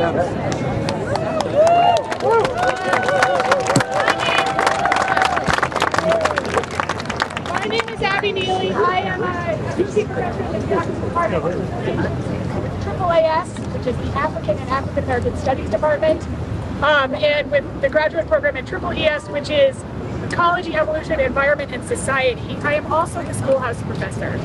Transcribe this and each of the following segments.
My name is Abby Neely. I am a teaching professor in the Geography Department with AAAS, which is the African and African American Studies Department, and with the graduate program at EES, which is Ecology, Evolution, Environment, and Society. I am also the schoolhouse professor.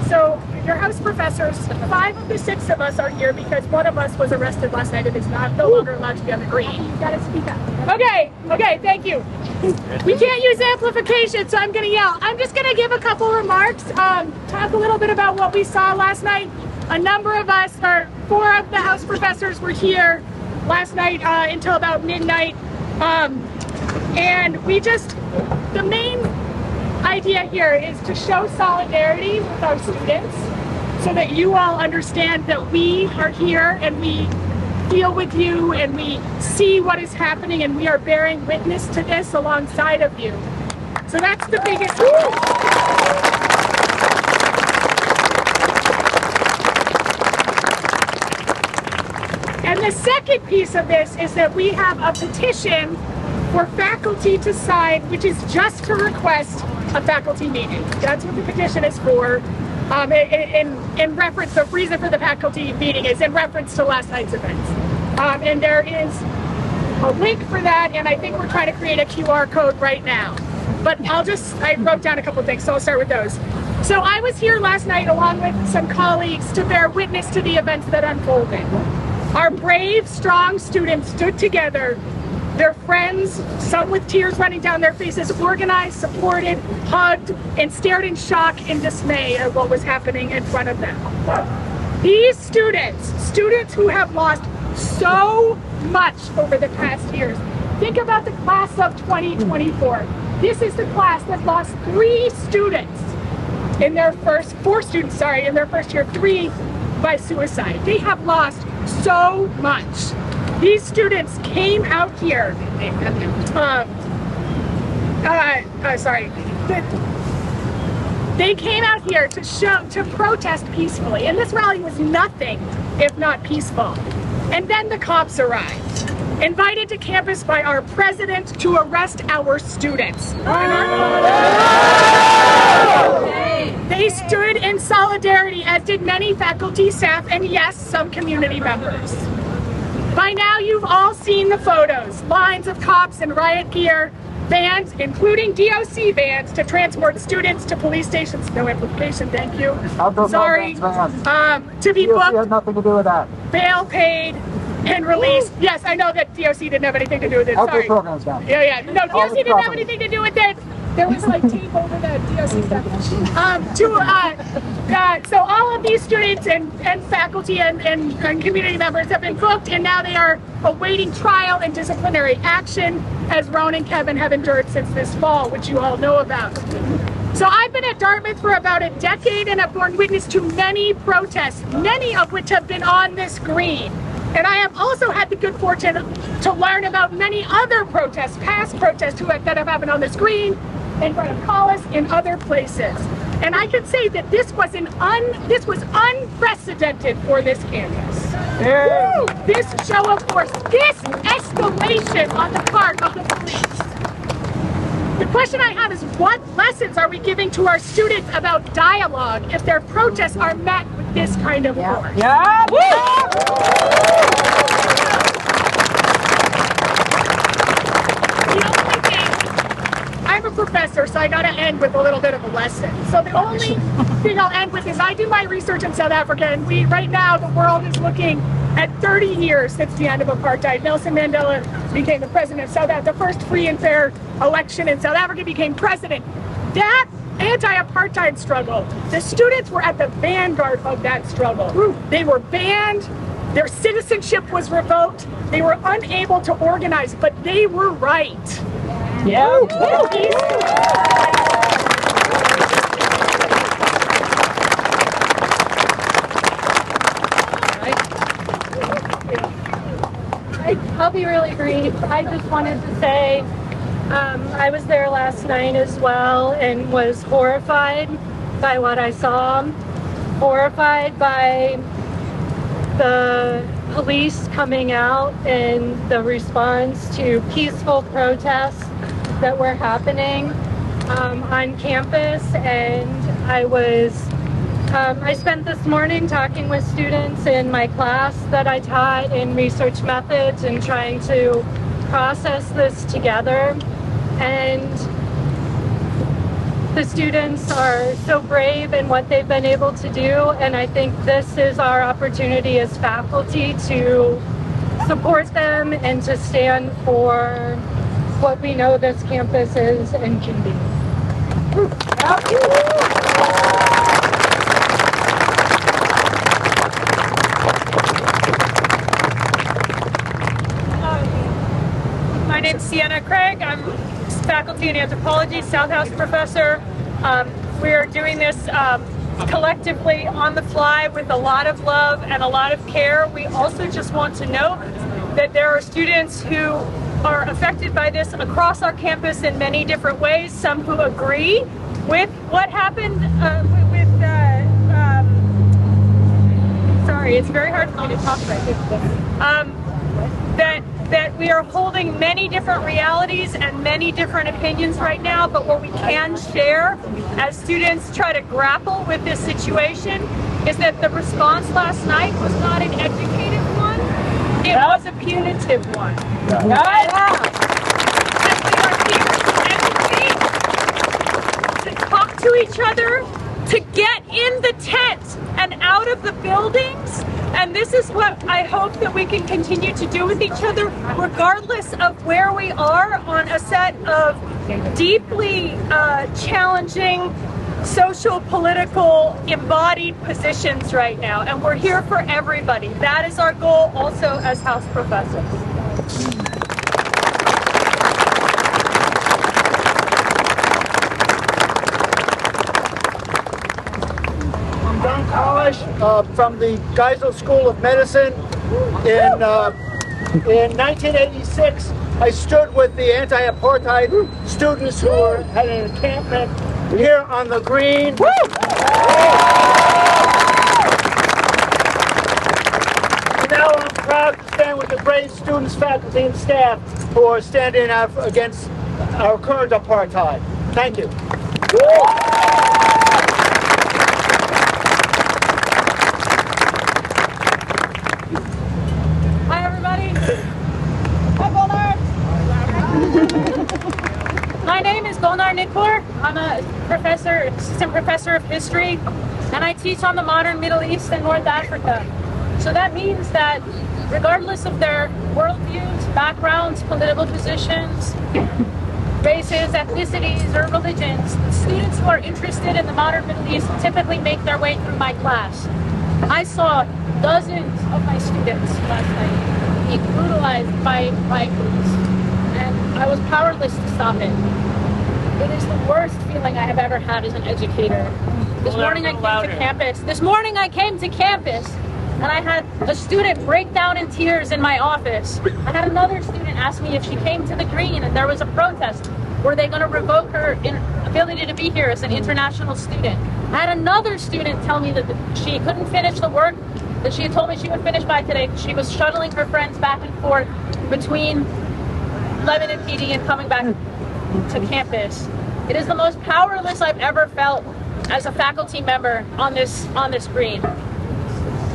So your house professors, 5 of the 6 of us are here because one of us was arrested last night and is no longer allowed to be on the green. You gotta speak up. Okay, thank you. We can't use amplification, so I'm gonna yell. I'm just gonna give a couple remarks, talk a little bit about what we saw last night. A number of us, or 4 of the house professors were here last night until about midnight. And the main idea here is to show solidarity with our students so that you all understand that we are here and we feel with you and we see what is happening and we are bearing witness to this alongside of you. So that's the biggest. And the second piece of this is that we have a petition for faculty to sign, which is just to request a faculty meeting. That's what the petition is for. In reference, the reason for the faculty meeting is in reference to last night's events. And there is a link for that, and I think we're trying to create a QR code right now. But I wrote down a couple things, so I'll start with those. So I was here last night along with some colleagues to bear witness to the events that unfolded. Our brave, strong students stood together, their friends, some with tears running down their faces, organized, supported, hugged, and stared in shock and dismay at what was happening in front of them. These students who have lost so much over the past years. Think about the class of 2024. This is the class that lost 4 students in their first year, 3 by suicide. They have lost so much. These students came out here, they came out here to protest peacefully, and this rally was nothing if not peaceful. And then the cops arrived, invited to campus by our president to arrest our students. They stood in solidarity, as did many faculty, staff, and yes, some community members. By now, you've all seen the photos. Lines of cops in riot gear, vans, including DOC vans, to transport students to police stations. No implication, thank you. Sorry. To be booked. DOC has nothing to do with that. Bail paid and released. Yes, I know that DOC didn't have anything to do with it. Sorry. Programs down. Yeah. No, DOC didn't have anything to do with it. There was like tape over the DOC stuff. So all of these students and faculty and community members have been booked, and now they are awaiting trial and disciplinary action, as Roan and Kevin have endured since this fall, which you all know about. So I've been at Dartmouth for about a decade and have borne witness to many protests, many of which have been on this green. And I have also had the good fortune to learn about many other protests, past protests that have happened on this green, in front of Collis, in other places. And I can say that this was unprecedented for this campus. Yeah. This show of force, this escalation on the part of the police. The question I have is, what lessons are we giving to our students about dialogue if their protests are met with this kind of force? Yeah. I'm a professor, so I gotta end with a little bit of a lesson. So the only thing I'll end with is I do my research in South Africa, and right now the world is looking at 30 years since the end of apartheid. Nelson Mandela became the president of South Africa. The first free and fair election in South Africa, became president. That anti-apartheid struggle, the students were at the vanguard of that struggle. They were banned, their citizenship was revoked, they were unable to organize, but they were right. Yeah. I'll be really brief. I just wanted to say I was there last night as well and was horrified by what I saw. Horrified by the police coming out in the response to peaceful protests that were happening on campus, and I spent this morning talking with students in my class that I taught in research methods and trying to process this together. And the students are so brave in what they've been able to do, and I think this is our opportunity as faculty to support them and to stand for what we know this campus is and can be. My name's Sienna Craig. I'm faculty in Anthropology, South House professor. We are doing this collectively on the fly with a lot of love and a lot of care. We also just want to note that there are students who are affected by this across our campus in many different ways. Some who agree with what happened sorry, it's very hard for me to talk right now. That we are holding many different realities and many different opinions right now, but what we can share as students try to grapple with this situation is that the response last night was not an educated one, it was a punitive one. And we are here to educate, to talk to each other, to get in the tent and out of the buildings. And this is what I hope that we can continue to do with each other, regardless of where we are on a set of deeply challenging social, political, embodied positions right now. And we're here for everybody. That is our goal also as House professors. From the Gaza School of Medicine. In 1986, I stood with the anti-apartheid students who had an encampment here on the green. And now I'm proud to stand with the brave students, faculty, and staff who are standing out against our current apartheid. Thank you. My name is Golnar Nikor. I'm a assistant professor of history, and I teach on the modern Middle East and North Africa. So that means that regardless of their worldviews, backgrounds, political positions, races, ethnicities, or religions, the students who are interested in the modern Middle East typically make their way through my class. I saw dozens of my students last night be brutalized by police, and I was powerless to stop it. It is the worst feeling I have ever had as an educator. This morning I came to campus and I had a student break down in tears in my office. I had another student ask me if she came to the green and there was a protest, were they going to revoke her ability to be here as an international student? I had another student tell me that she couldn't finish the work that she had told me she would finish by today. She was shuttling her friends back and forth between Lebanon PD and coming back to campus. It is the most powerless I've ever felt as a faculty member on this green.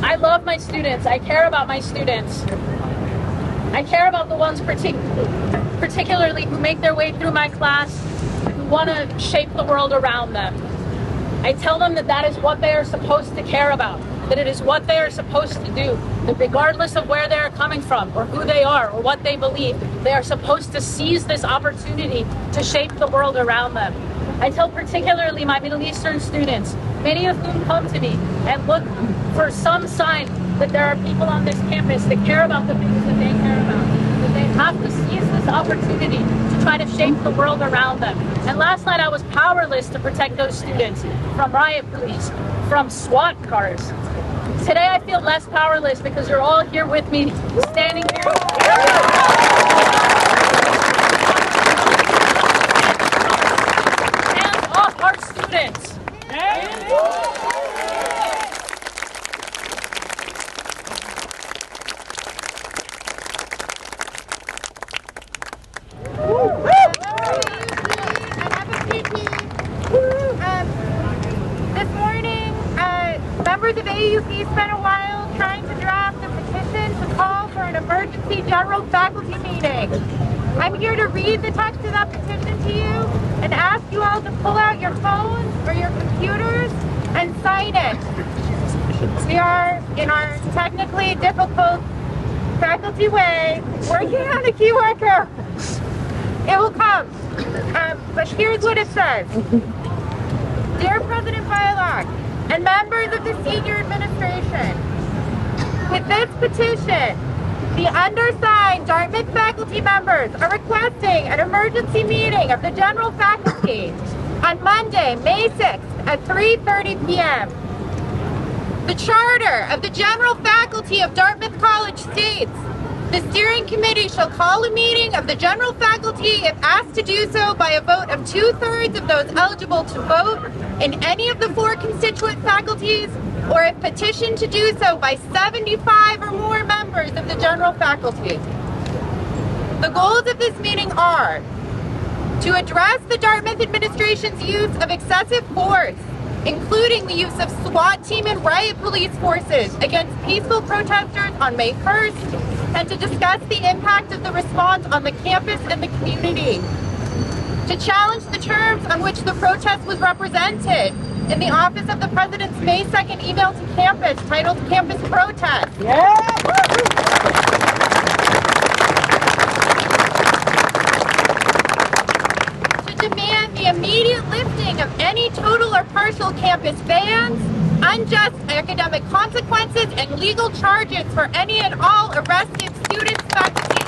I love my students. I care about my students. I care about the ones particularly who make their way through my class, who want to shape the world around them. I tell them that that is what they are supposed to care about, that it is what they are supposed to do, that regardless of where they are coming from or who they are or what they believe, they are supposed to seize this opportunity to shape the world around them. I tell particularly my Middle Eastern students, many of whom come to me and look for some sign that there are people on this campus that care about the things that they care about, that they have to seize this opportunity to try to shape the world around them. And last night I was powerless to protect those students from riot police, from SWAT cars. Today I feel less powerless because you're all here with me, standing here. Hands off our students. faculty general faculty meeting. I'm here to read the text of that petition to you and ask you all to pull out your phones or your computers and sign it. We are, in our technically difficult faculty way, working on a QR code. It will come. But here's what it says. Dear President Bylock and members of the senior administration, with this petition, the undersigned Dartmouth faculty members are requesting an emergency meeting of the general faculty on Monday, May 6th at 3:30 p.m. The charter of the general faculty of Dartmouth College states, the steering committee shall call a meeting of the general faculty if asked to do so by a vote of 2/3 of those eligible to vote in any of the 4 constituent faculties, or if petitioned to do so by 75 or more members of the general faculty. The goals of this meeting are to address the Dartmouth administration's use of excessive force, including the use of SWAT team and riot police forces against peaceful protesters on May 1st, and to discuss the impact of the response on the campus and the community. To challenge the terms on which the protest was represented in the office of the President's May 2nd email to campus titled Campus Protest. To demand the immediate lifting of any total or partial campus bans, unjust academic consequences, and legal charges for any and all arrested students, faculty,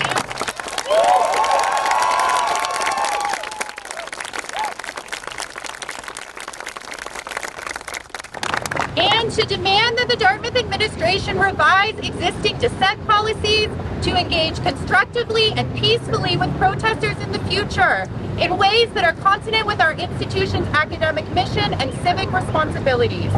and to demand that the Dartmouth administration revise existing dissent policies to engage constructively and peacefully with protesters in the future in ways that are consonant with our institution's academic mission and civic responsibilities.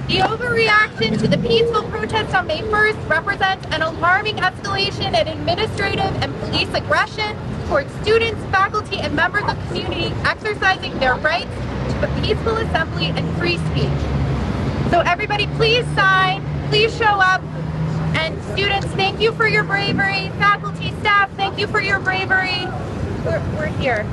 The overreaction to the peaceful protest on May 1st represents an alarming escalation in administrative and police aggression towards students, faculty, and members of the community exercising their rights to a peaceful assembly and free speech. So everybody please sign, please show up, and students, thank you for your bravery. Faculty, staff, thank you for your bravery. We're here.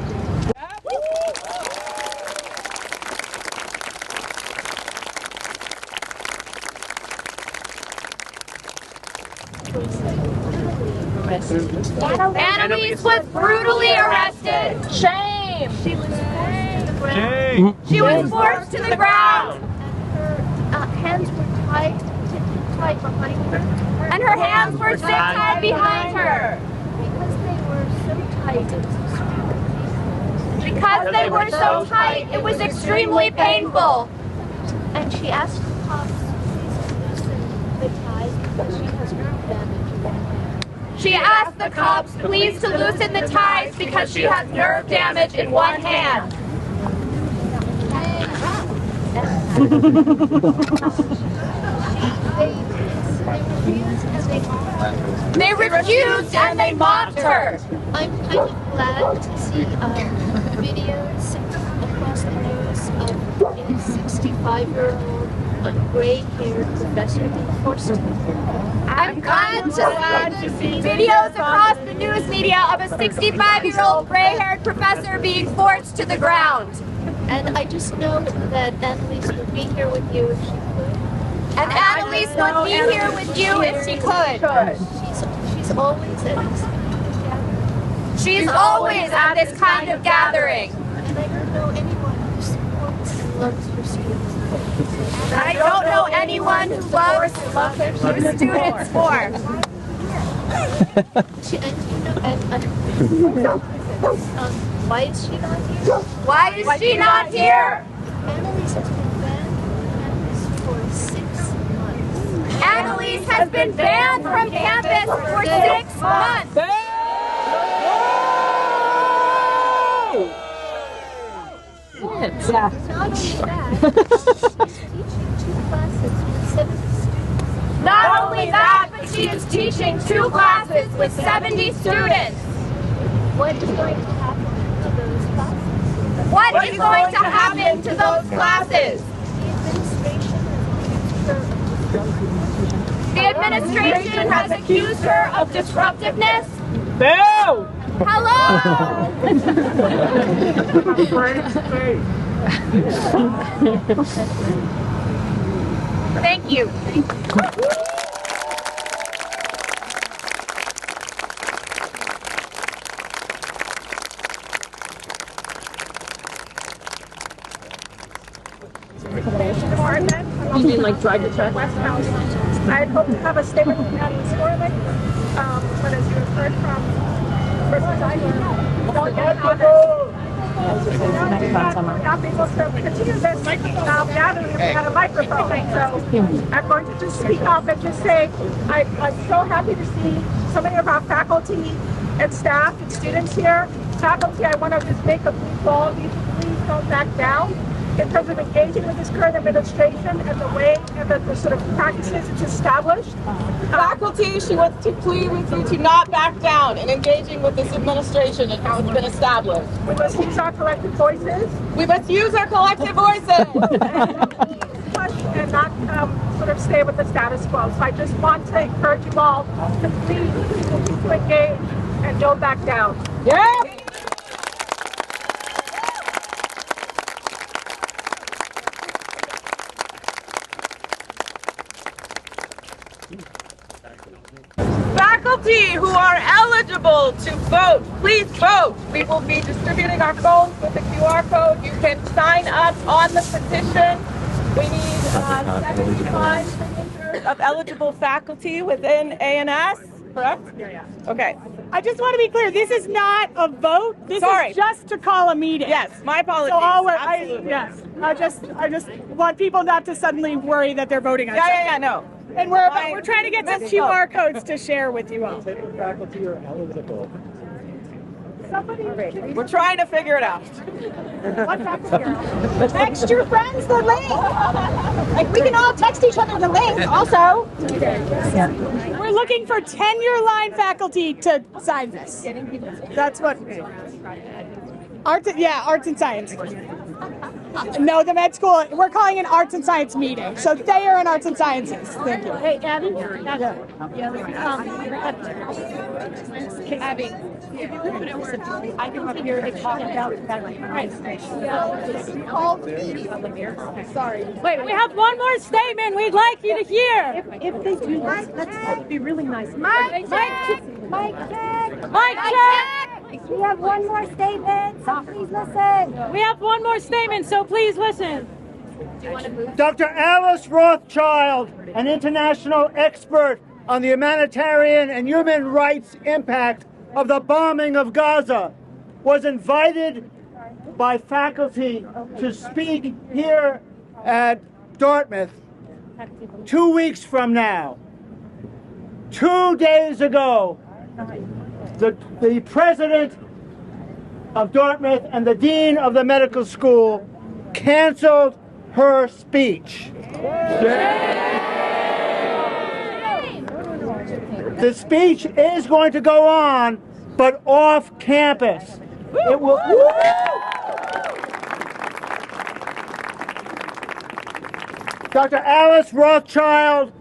Annalise was brutally arrested. Shame. She was forced to the ground. Her hands were tied behind her. And her hands were tied behind her. Because they were so tight, it was extremely painful. And she asked the cops to loosen the ties because she has nerve damage. She asked the cops please to loosen the ties because she has nerve damage in one hand. They refused and they mocked her. I'm kind of glad to see videos across the news of a 65-year-old gray-haired professor being forced to. I'm glad to see videos across the news media of a 65-year-old gray-haired professor being forced to the ground. And I just know that Annalise would be here with you if she could. And Annalise would be here with you if she could. She's always at this kind of gathering. She's always at this kind of gathering. And I don't know anyone who supports and loves her students. I don't know anyone who loves her students more. Why is she not here? Why is she not here? Annalise has been banned from campus for 6 months. Annalise has been banned from campus for 6 months. Not only that, but she is teaching 2 classes with 70 students. What is going to happen to those classes? What is going to happen to those classes? classes. The administration has accused her of disruptiveness. No! Hello! Thank you. You mean like drive the truck? West House. I had hoped to have a statement from Patty Scorley, but as you have heard from persons I don't get on not able to continue this gathering if we had a microphone. So I'm going to just speak up and just say I'm so happy to see so many of our faculty and staff and students here. Faculty, I want to just make a plea to all of you to please don't back down in terms of engaging with this current administration and the way and the sort of practices it's established. Faculty, she wants to plead with you to not back down in engaging with this administration and how it's been established. We must use our collective voices. We must use our collective voices. And not sort of stay with the status quo. So I just want to encourage you all to please continue to engage and don't back down. Yeah. Faculty who are eligible to vote, please vote. We will be distributing our phones with the QR code. You can sign up on the petition. We need 75 signatures of eligible faculty within A&S, correct? Yeah. Okay. I just want to be clear, this is not a vote. This is just to call a meeting. Yes, my apologies. So Absolutely. I just want people not to suddenly worry that they're voting on something. Yeah, no. And we're trying to get some QR codes to share with you all. Faculty are eligible. We're trying to figure it out. What faculty are? Text your friends the link. Like we can all text each other the link also. We're looking for tenure line faculty to sign this. That's what. Arts and science. No, the med school. We're calling an arts and science meeting. So they are in arts and sciences. Thank you. Hey, Abby. Abby. I come up here and talk about Sorry. Wait, we have one more statement we'd like you to hear. If they do this, let's be really nice. Mike check. Mike check. We have one more statement, so please listen. We have one more statement, so please listen. Dr. Alice Rothschild, an international expert on the humanitarian and human rights impact of the bombing of Gaza, was invited by faculty to speak here at Dartmouth 2 weeks from now. 2 days ago, the president of Dartmouth and the dean of the medical school canceled her speech. The speech is going to go on, but off campus. It will. Dr. Alice Rothschild,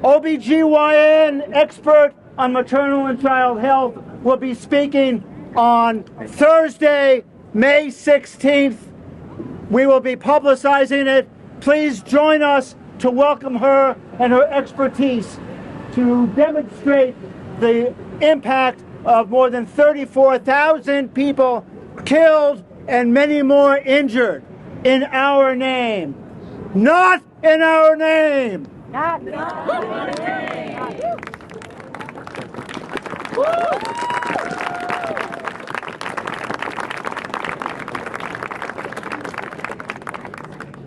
OBGYN expert on maternal and child health, will be speaking on Thursday, May 16th. We will be publicizing it. Please join us to welcome her and her expertise to demonstrate the impact of more than 34,000 people killed and many more injured in our name. Not in our name. Not in our name.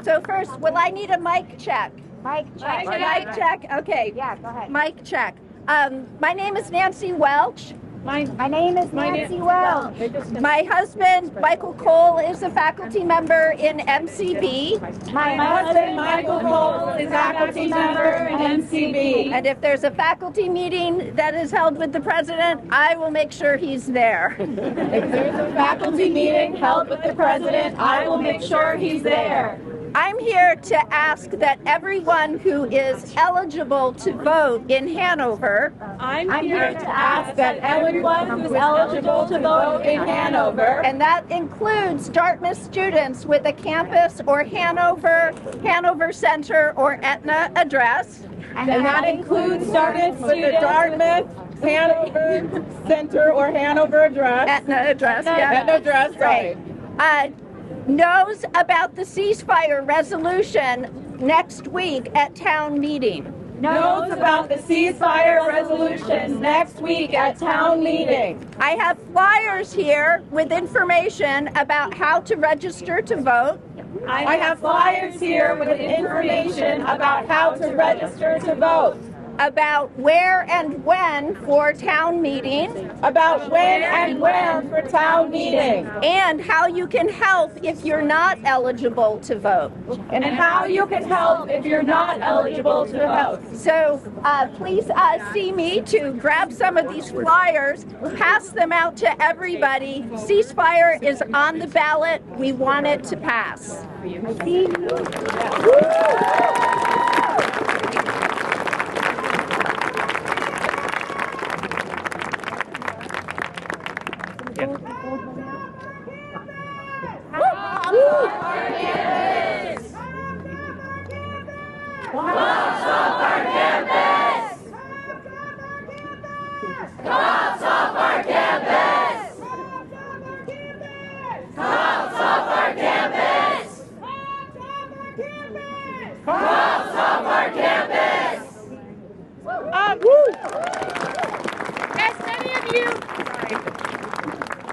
So first, will I need a mic check? Mike check. Mic check. Okay. Yeah, go ahead. Mic check. My name is Nancy Welch. My name is Nancy Welch. My husband, Michael Cole, is a faculty member in MCB. My husband, Michael Cole, is a faculty member in MCB. And if there's a faculty meeting that is held with the president, I will make sure he's there. If there's a faculty meeting held with the president, I will make sure he's there. I'm here to ask that everyone who is eligible to vote in Hanover, I'm here to ask that everyone who's eligible to vote in Hanover, and that includes Dartmouth students with a campus or Hanover Center or Etna address, and that includes students with a Dartmouth, Hanover Center or Hanover address. Etna address, yeah. Etna address, right. Knows about the ceasefire resolution next week at town meeting. Knows about the ceasefire resolution next week at town meeting. I have flyers here with information about how to register to vote. I have flyers here with information about how to register to vote. About where and when for town meeting. About when and when for town meeting. And how you can help if you're not eligible to vote. And how you can help if you're not eligible to vote. So please see me to grab some of these flyers, pass them out to everybody. Ceasefire is on the ballot. We want it to pass.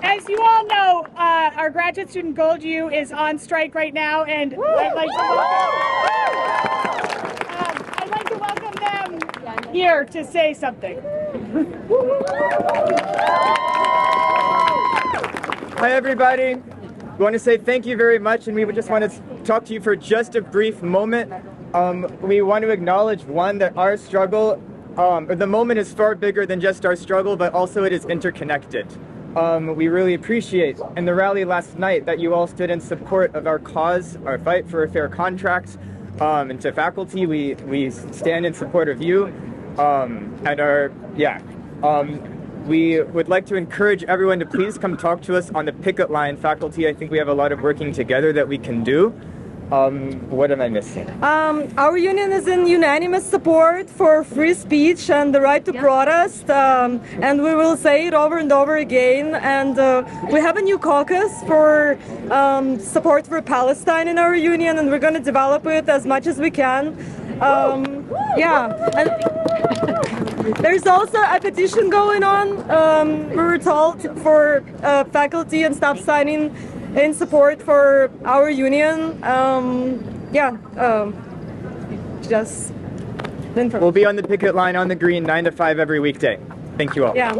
As you all know, our graduate student Gold U is on strike right now, and I'd like to welcome them here to say something. Hi everybody. We want to say thank you very much, and we would just want to talk to you for just a brief moment. We want to acknowledge, one, that our struggle, the moment is far bigger than just our struggle, but also it is interconnected. We really appreciate in the rally last night that you all stood in support of our cause, our fight for a fair contract. And to faculty, we stand in support of you. We would like to encourage everyone to please come talk to us on the picket line. Faculty, I think we have a lot of working together that we can do. What am I missing? Our union is in unanimous support for free speech and the right to protest, and we will say it over and over again. And we have a new caucus for support for Palestine in our union, and we're going to develop it as much as we can. And there's also a petition going on, we were told, for faculty and staff signing in support for our union. We'll be on the picket line on the green 9 to 5 every weekday. Thank you all. Yeah.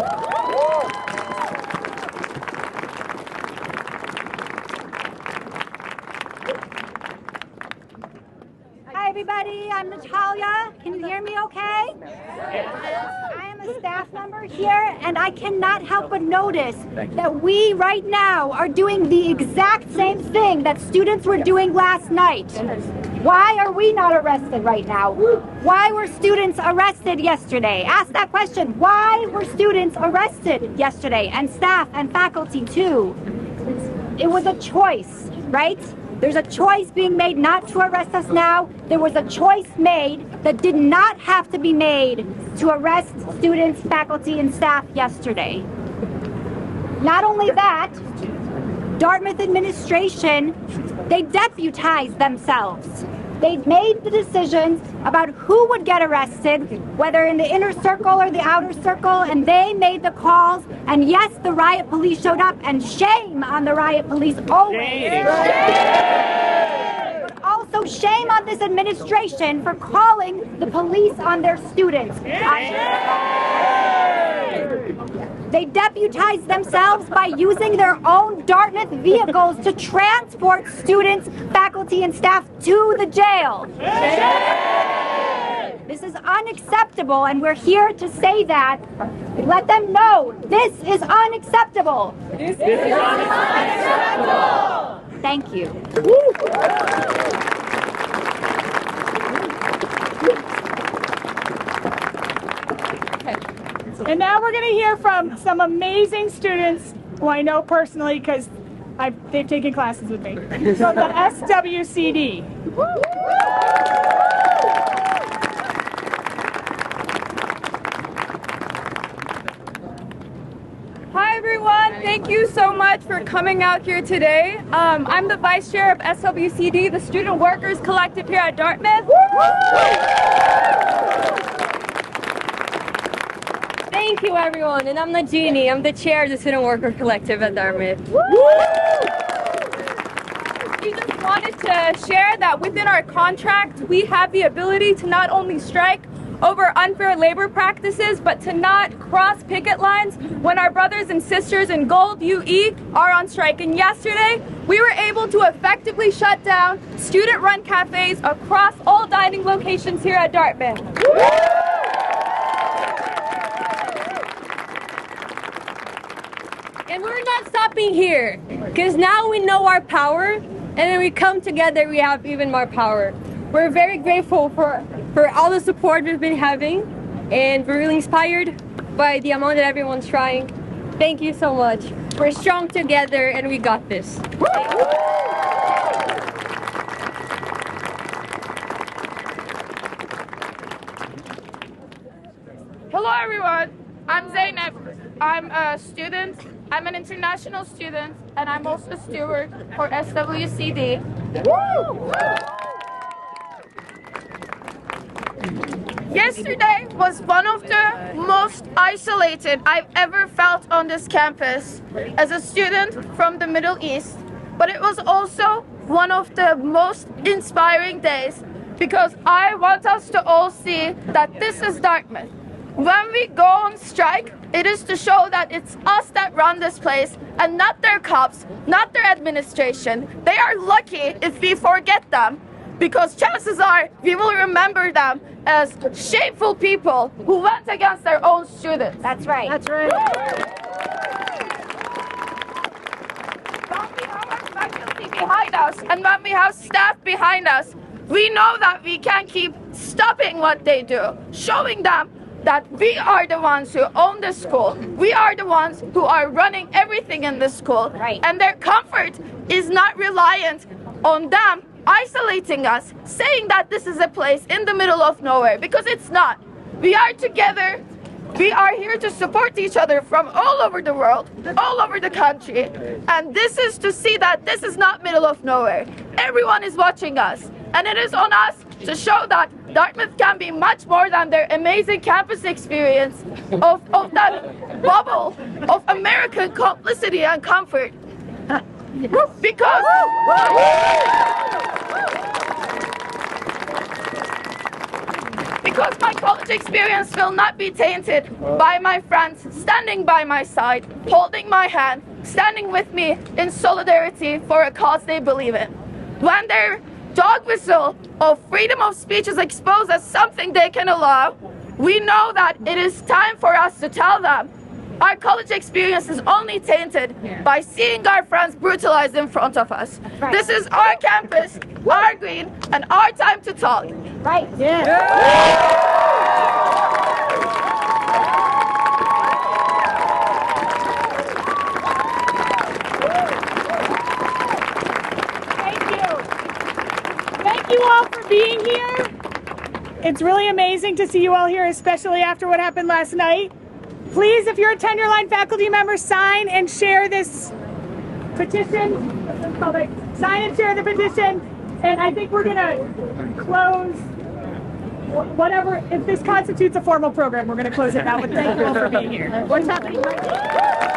Hi everybody, I'm Natalia. Can you hear me okay? I am a staff member here, and I cannot help but notice that we right now are doing the exact same thing that students were doing last night. Why are we not arrested right now? Why were students arrested yesterday? Ask that question. Why were students arrested yesterday? And staff and faculty too. It was a choice, right? There's a choice being made not to arrest us now. There was a choice made that did not have to be made to arrest students, faculty, and staff yesterday. Not only that, Dartmouth administration, they deputized themselves. They made the decisions about who would get arrested, whether in the inner circle or the outer circle, and they made the calls. And yes, the riot police showed up, and shame on the riot police always. But also shame on this administration for calling the police on their students. They deputize themselves by using their own Dartmouth vehicles to transport students, faculty, and staff to the jail. This is unacceptable, and we're here to say that. Let them know this is unacceptable. This is unacceptable. Thank you. And now we're going to hear from some amazing students who I know personally because they've taken classes with me. So the SWCD. Hi everyone, thank you so much for coming out here today. I'm the Vice Chair of SWCD, the Student Workers Collective here at Dartmouth. Thank you everyone, and I'm Najini. I'm the Chair of the Student Worker Collective at Dartmouth. We just wanted to share that within our contract, we have the ability to not only strike over unfair labor practices, but to not cross picket lines when our brothers and sisters in Gold UE are on strike. And yesterday, we were able to effectively shut down student-run cafes across all dining locations here at Dartmouth. And we're not stopping here, because now we know our power, and when we come together, we have even more power. We're very grateful for all the support we've been having, and we're really inspired by the amount that everyone's trying. Thank you so much. We're strong together, and we got this. Hello everyone, I'm Zainab. I'm a student, I'm an international student, and I'm also a steward for SWCD. Yesterday was one of the most isolated I've ever felt on this campus as a student from the Middle East, but it was also one of the most inspiring days because I want us to all see that this is Dartmouth. When we go on strike, it is to show that it's us that run this place and not their cops, not their administration. They are lucky if we forget them, because chances are we will remember them as shameful people who went against their own students. That's right. That's right. When we have our faculty behind us and when we have staff behind us, we know that we can keep stopping what they do, showing them that we are the ones who own the school. We are the ones who are running everything in the school. Right. And their comfort is not reliant on them isolating us, saying that this is a place in the middle of nowhere, because it's not. We are together. We are here to support each other from all over the world, all over the country. And this is to see that this is not middle of nowhere. Everyone is watching us. And it is on us to show that Dartmouth can be much more than their amazing campus experience of that bubble of American complicity and comfort. Because my college experience will not be tainted by my friends standing by my side, holding my hand, standing with me in solidarity for a cause they believe in. When their dog whistle of freedom of speech is exposed as something they can allow, we know that it is time for us to tell them our college experience is only tainted by seeing our friends brutalized in front of us. Right. This is our campus, our green, and our time to talk. Right. Thank you all for being here. It's really amazing to see you all here, especially after what happened last night. Please, if you're a tenure-line faculty member, sign and share this petition. Sign and share the petition. And I think we're going to close whatever, if this constitutes a formal program, we're going to close it now. But thank you all for being here. What's happening right now?